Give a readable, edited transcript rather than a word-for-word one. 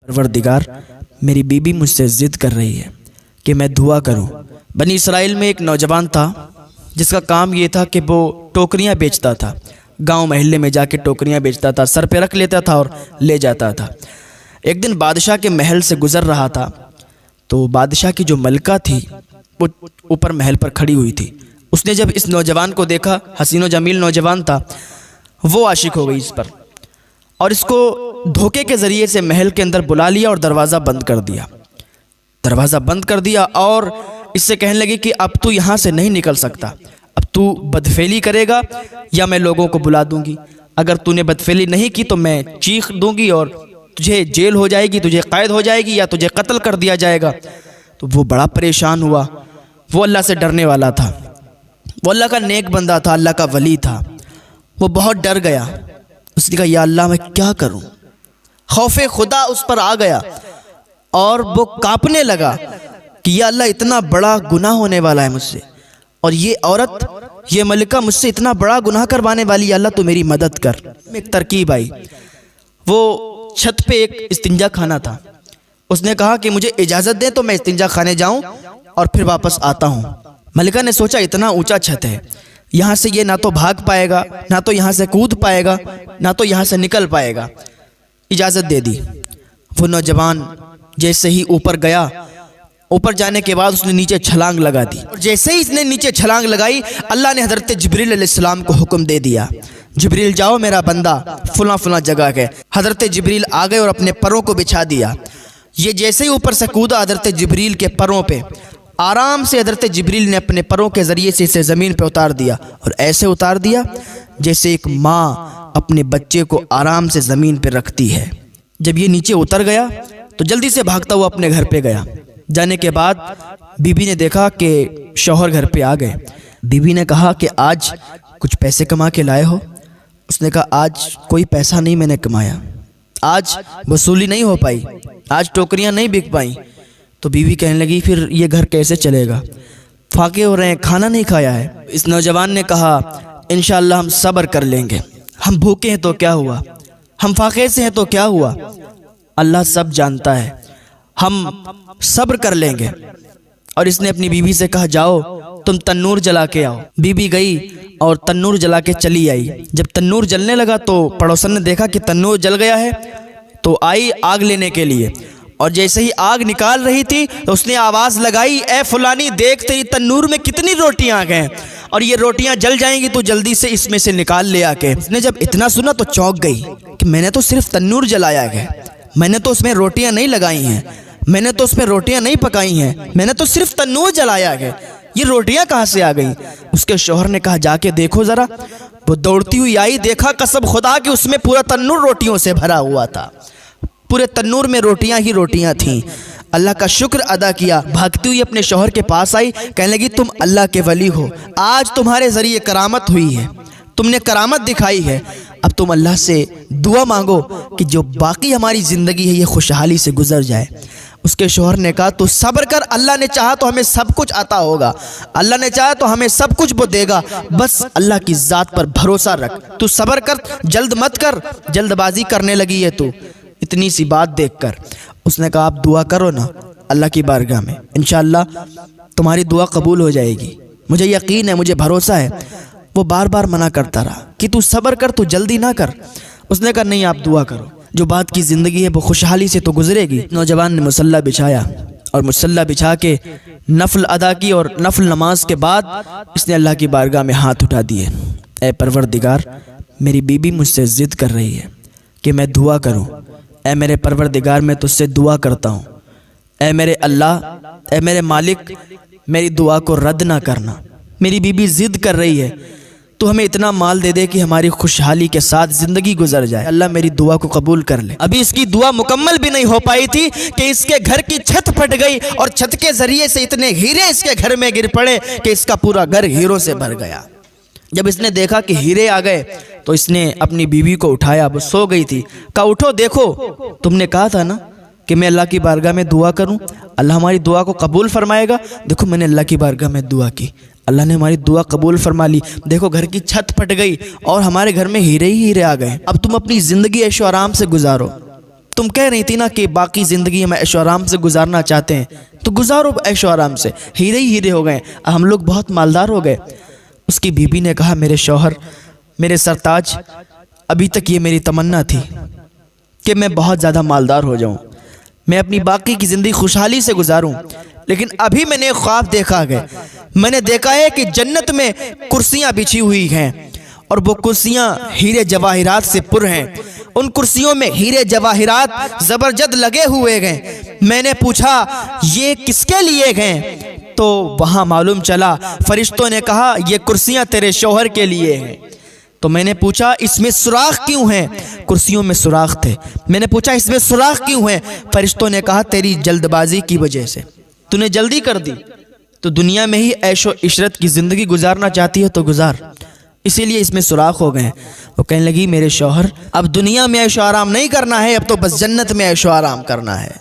परवरदिगार, मेरी बीबी मुझसे ज़िद कर रही है कि मैं दुआ करूं। बनी इसराइल में एक नौजवान था जिसका काम ये था कि वो टोकरियां बेचता था। गांव महल्ले में जाके टोकरियां बेचता था, सर पे रख लेता था और ले जाता था। एक दिन बादशाह के महल से गुज़र रहा था तो बादशाह की जो मलका थी वो ऊपर महल पर खड़ी हुई थी। उसने जब इस नौजवान को देखा, हसीनो जमील नौजवान था, वो आशिक हो गई इस पर और इसको धोखे के ज़रिए से महल के अंदर बुला लिया और दरवाज़ा बंद कर दिया। दरवाज़ा बंद कर दिया और इससे कहने लगी कि अब तू यहाँ से नहीं निकल सकता, अब तू बदफेली करेगा या मैं लोगों को बुला दूंगी। अगर तूने बदफेली नहीं की तो मैं चीख दूंगी और तुझे जेल हो जाएगी, तुझे कैद हो जाएगी या तुझे कत्ल कर दिया जाएगा। तो वो बड़ा परेशान हुआ। वो अल्लाह से डरने वाला था, वो अल्लाह का नेक बंदा था, अल्लाह का वली था। वो बहुत डर गया। उसने कहा, या अल्लाह मैं क्या करूं? खौफे खुदा उस पर आ गया और वो कांपने लगा कि या अल्लाह इतना बड़ा गुनाह होने वाला है मुझसे, और ये औरत, ये मलिका मुझसे इतना बड़ा गुनाह करवाने वाली, या अल्लाह तू मेरी मदद कर। एक तरकीब आई। वो छत पे एक इस्तिंजा खाना था। उसने कहा कि मुझे इजाज़त दे तो मैं इस्तिंजा खाने जाऊं और फिर वापस आता हूं। मलिका ने सोचा इतना ऊंचा छत है, यहाँ से ये ना तो भाग पाएगा, ना तो यहाँ से कूद पाएगा, ना तो यहाँ से निकल पाएगा। इजाज़त दे दी। वो नौजवान जैसे ही ऊपर गया, ऊपर जाने के बाद उसने नीचे छलांग लगा दी। और जैसे ही इसने नीचे छलांग लगाई, अल्लाह ने हज़रत जिब्रील अलैहिस्सलाम को हुक्म दे दिया, जिब्रील जाओ मेरा बंदा फुला फुला जगह के। हज़रत जिब्रील आ गए और अपने परों को बिछा दिया। ये जैसे ही ऊपर से कूदा हज़रत जिब्रील के परों पे, आराम से हज़रत जिब्रील ने अपने परों के ज़रिए से इसे ज़मीन पे उतार दिया और ऐसे उतार दिया जैसे एक माँ अपने बच्चे को आराम से ज़मीन पे रखती है। जब ये नीचे उतर गया तो जल्दी से भागता हुआ अपने घर पे गया। जाने के बाद बीबी ने देखा कि शौहर घर पे आ गए। बीबी ने कहा कि आज कुछ पैसे कमा के लाए हो? उसने कहा, आज कोई पैसा नहीं मैंने कमाया, आज वसूली नहीं हो पाई, आज टोकरियां नहीं बिक पाई। तो बीवी कहने लगी, फिर ये घर कैसे चलेगा? फाके हो रहे हैं, खाना नहीं खाया है। इस नौजवान ने कहा, इंशाअल्लाह हम सब्र कर लेंगे। हम भूखे हैं तो क्या हुआ, हम फाके से हैं तो क्या हुआ, अल्लाह सब जानता है, हम सब्र कर लेंगे। और इसने अपनी बीवी से कहा, जाओ तुम तन्नूर जला के आओ। बीबी गई और तन्नूर जला के चली आई। जब तन्नूर जलने लगा तो पड़ोसन ने देखा कि तन्नूर जल गया है, तो आई आग लेने के लिए। और जैसे ही आग निकाल रही थी तो उसने आवाज़ लगाई, ए फुलानी देख तेरी तन्नूर में कितनी रोटियां आ गए और ये रोटियां जल जाएंगी, तो जल्दी से इसमें से निकाल ले आके। उसने जब इतना सुना तो चौंक गई कि मैंने तो सिर्फ तन्नूर जलाया है, मैंने तो उसमें रोटियां नहीं लगाई हैं, मैंने तो उसमें रोटियां नहीं पकाई हैं, मैंने तो सिर्फ तन्नूर जलाया है, ये रोटियां कहाँ से आ गई? उसके शौहर ने कहा, जाके देखो ज़रा। वो दौड़ती हुई आई, देखा कसम खुदा कि उसमें पूरा तन्नूर रोटियों से भरा हुआ था। पूरे तन्नूर में रोटियां ही रोटियां थीं। अल्लाह का शुक्र अदा किया, भागती हुई अपने शौहर के पास आई, कहने लगी, तुम अल्लाह के वली हो, आज तुम्हारे ज़रिए करामत हुई है, तुमने करामत दिखाई है। अब तुम अल्लाह से दुआ मांगो कि जो बाकी हमारी ज़िंदगी है ये खुशहाली से गुजर जाए। उसके शौहर ने कहा, तू सब्र कर, अल्लाह ने चाहा तो हमें सब कुछ आता होगा, अल्लाह ने चाहा तो हमें सब कुछ वो देगा, बस अल्लाह की ज़ात पर भरोसा रख, तू सब्र कर, जल्द मत कर, जल्दबाजी करने लगी है तू। इतनी सी बात देखकर उसने कहा, आप दुआ करो ना अल्लाह की बारगाह में, इंशाअल्लाह तुम्हारी दुआ कबूल हो जाएगी, मुझे यकीन है, मुझे भरोसा है। वो बार बार मना करता रहा कि तू सब्र कर, तू जल्दी ना कर। उसने कहा, नहीं आप दुआ करो, जो बात की ज़िंदगी है वो खुशहाली से तो गुजरेगी। नौजवान ने मुसल्ला बिछाया और मुसल्ला बिछा के नफल अदा की और नफल नमाज के बाद इसने अल्लाह की बारगाह में हाथ उठा दिए। ए परवरदिगार, मेरी बीबी मुझसे ज़िद कर रही है कि मैं दुआ करूं। ए मेरे परवरदिगार, मैं तुझसे दुआ करता हूं, ए मेरे अल्लाह, ए मेरे मालिक, मेरी दुआ को रद्द ना करना। मेरी बीबी ज़िद कर रही है, तो हमें इतना माल दे दे कि हमारी खुशहाली के साथ ज़िंदगी गुजर जाए। अल्लाह मेरी दुआ को कबूल कर ले। अभी इसकी दुआ मुकम्मल भी नहीं हो पाई थी कि इसके घर की छत फट गई और छत के ज़रिए से इतने हीरे इसके घर में गिर पड़े कि इसका पूरा घर हीरों से भर गया। जब इसने देखा कि हीरे आ गए तो इसने अपनी बीवी को उठाया, वो सो गई थी, कहा, उठो देखो, तुमने कहा था ना कि मैं अल्लाह की बारगाह में दुआ करूं, अल्लाह हमारी दुआ को कबूल फरमाएगा। देखो मैंने अल्लाह की बारगाह में दुआ की, अल्लाह ने हमारी दुआ कबूल फरमा ली। देखो घर की छत फट गई और हमारे घर में हीरे ही हीरे आ गए। अब तुम अपनी ज़िंदगी ऐशो आराम से गुजारो। तुम कह रही थी ना कि बाकी ज़िंदगी हम ऐशो आराम से गुजारना चाहते हैं, तो गुजारो ऐशो आराम से, हीरे ही हीरे हो गए, हम लोग बहुत मालदार हो गए। उसकी बीबी ने कहा, मेरे शौहर, मेरे सरताज, अभी तक ये मेरी तमन्ना थी कि मैं बहुत ज़्यादा मालदार हो जाऊं, मैं अपनी बाकी की ज़िंदगी खुशहाली से गुजारूं, लेकिन अभी मैंने एक ख्वाब देखा है। मैंने देखा है कि जन्नत में कुर्सियां बिछी हुई हैं और वो कुर्सियां हीरे जवाहिरात से पुर हैं। उन कुर्सियों में हीरे जवाहिरात ज़बरदस्त लगे हुए हैं। मैंने पूछा, ये किसके लिए हैं? तो वहाँ मालूम चला, फरिश्तों ने कहा, ये कुर्सियां तेरे शौहर के लिए हैं। तो मैंने पूछा, इसमें सुराख क्यों हैं? कुर्सियों में सुराख थे। मैंने पूछा, इसमें सुराख क्यों हैं? फरिश्तों ने कहा, तेरी जल्दबाजी की वजह से, तूने जल्दी कर दी, तो दुनिया में ही ऐशो इशरत की ज़िंदगी गुजारना चाहती है तो गुजार, इसीलिए इसमें सुराख हो गए। वो कहने लगी, मेरे शौहर, अब दुनिया में ऐशो आराम नहीं करना है, अब तो बस जन्नत में ऐशो आराम करना है।